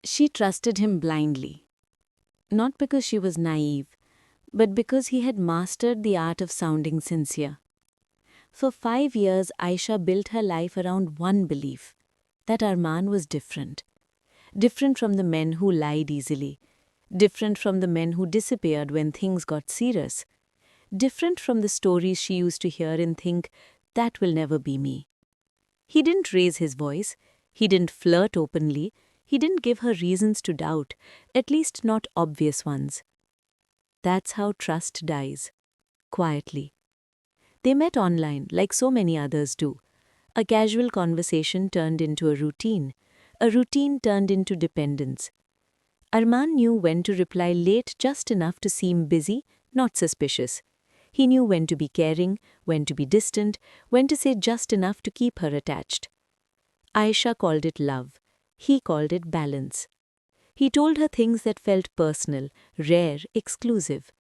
She trusted him blindly, not because she was naive, but because he had mastered the art of sounding sincere. For 5 years, Aisha built her life around one belief, that Arman was different. Different from the men who lied easily, different from the men who disappeared when things got serious, different from the stories she used to hear and think, that will never be me. He didn't raise his voice, he didn't flirt openly, he didn't give her reasons to doubt, at least not obvious ones. That's how trust dies, quietly. They met online, like so many others do. A casual conversation turned into a routine turned into dependence. Arman knew when to reply late just enough to seem busy, not suspicious. He knew when to be caring, when to be distant, when to say just enough to keep her attached. Aisha called it love. He called it balance. He told her things that felt personal, rare, exclusive.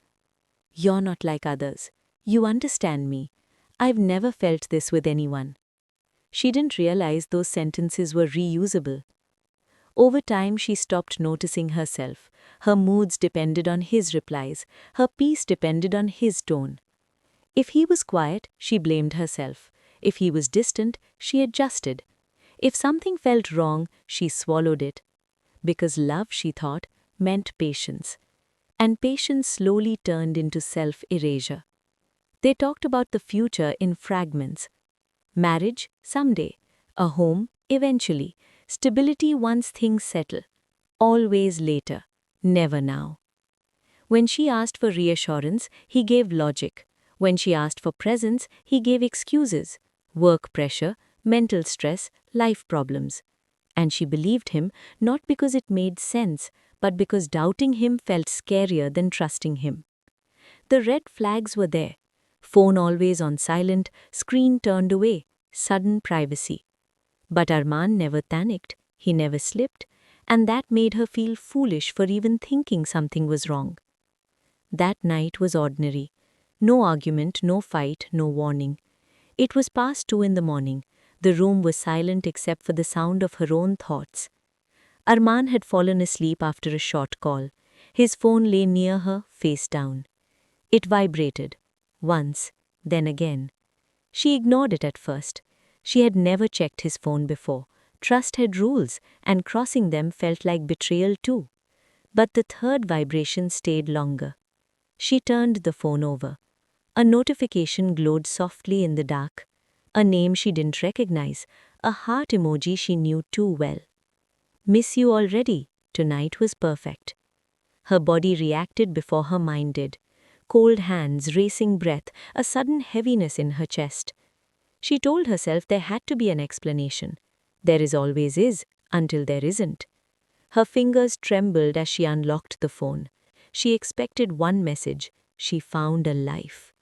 You're not like others. You understand me. I've never felt this with anyone. She didn't realize those sentences were reusable. Over time, she stopped noticing herself. Her moods depended on his replies. Her peace depended on his tone. If he was quiet, she blamed herself. If he was distant, she adjusted. If something felt wrong, she swallowed it. Because love, she thought, meant patience. And patience slowly turned into self-erasure. They talked about the future in fragments. Marriage, someday. A home, eventually. Stability once things settle. Always later. Never now. When she asked for reassurance, he gave logic. When she asked for presence, he gave excuses. Work pressure, mental stress, life problems. And she believed him not because it made sense, but because doubting him felt scarier than trusting him. The red flags were there. Phone always on silent, screen turned away, sudden privacy. But Arman never panicked, he never slipped, and that made her feel foolish for even thinking something was wrong. That night was ordinary. No argument, no fight, no warning. It was past 2 in the morning. The room was silent except for the sound of her own thoughts. Arman had fallen asleep after a short call. His phone lay near her, face down. It vibrated. Once, then again. She ignored it at first. She had never checked his phone before. Trust had rules, and crossing them felt like betrayal too. But the third vibration stayed longer. She turned the phone over. A notification glowed softly in the dark. A name she didn't recognize, a heart emoji she knew too well. Miss you already. Tonight was perfect. Her body reacted before her mind did. Cold hands, racing breath, a sudden heaviness in her chest. She told herself there had to be an explanation. There always is, until there isn't. Her fingers trembled as she unlocked the phone. She expected one message. She found a life.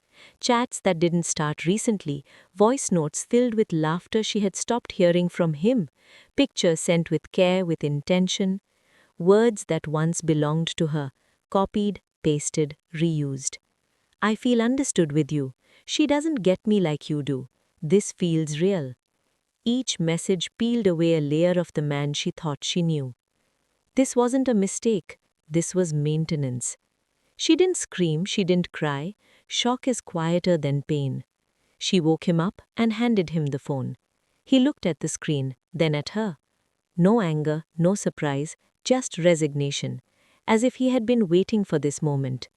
Chats that didn't start recently, voice notes filled with laughter she had stopped hearing from him, pictures sent with care, with intention, words that once belonged to her, copied, pasted, reused. I feel understood with you. She doesn't get me like you do. This feels real. Each message peeled away a layer of the man she thought she knew. This wasn't a mistake. This was maintenance. She didn't scream, she didn't cry. Shock is quieter than pain. She woke him up and handed him the phone. He looked at the screen, then at her. No anger, no surprise, just resignation, as if he had been waiting for this moment.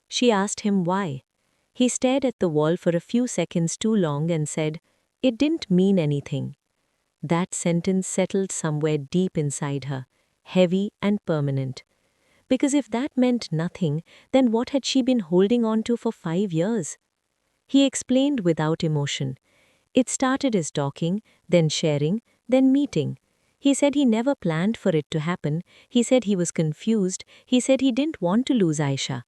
She asked him why. He stared at the wall for a few seconds too long and said, "It didn't mean anything." That sentence settled somewhere deep inside her, heavy and permanent. Because if that meant nothing, then what had she been holding on to for 5 years? He explained without emotion. It started as talking, then sharing, then meeting. He said he never planned for it to happen. He said he was confused. He said he didn't want to lose Aisha.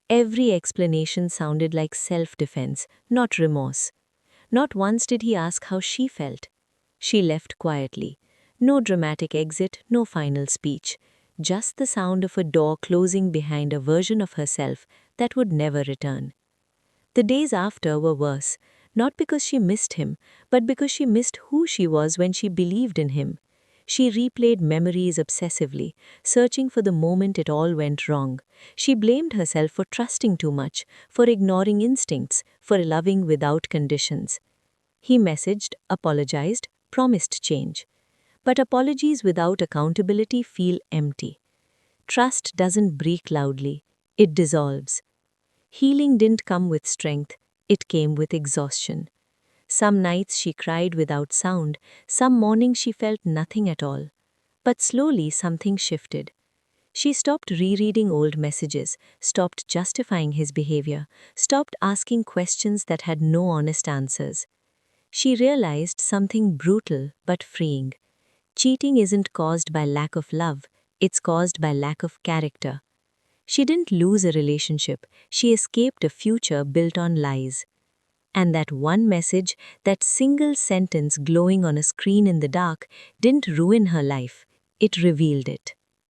Every explanation sounded like self-defense, not remorse. Not once did he ask how she felt. She left quietly. No dramatic exit, no final speech. Just the sound of a door closing behind a version of herself that would never return. The days after were worse, not because she missed him, but because she missed who she was when she believed in him. She replayed memories obsessively, searching for the moment it all went wrong. She blamed herself for trusting too much, for ignoring instincts, for loving without conditions. He messaged, apologized, promised change. But apologies without accountability feel empty. Trust doesn't break loudly, it dissolves. Healing didn't come with strength, it came with exhaustion. Some nights she cried without sound, some mornings she felt nothing at all. But slowly something shifted. She stopped rereading old messages, stopped justifying his behavior, stopped asking questions that had no honest answers. She realized something brutal but freeing. Cheating isn't caused by lack of love, it's caused by lack of character. She didn't lose a relationship, she escaped a future built on lies. And that one message, that single sentence glowing on a screen in the dark, didn't ruin her life, it revealed it.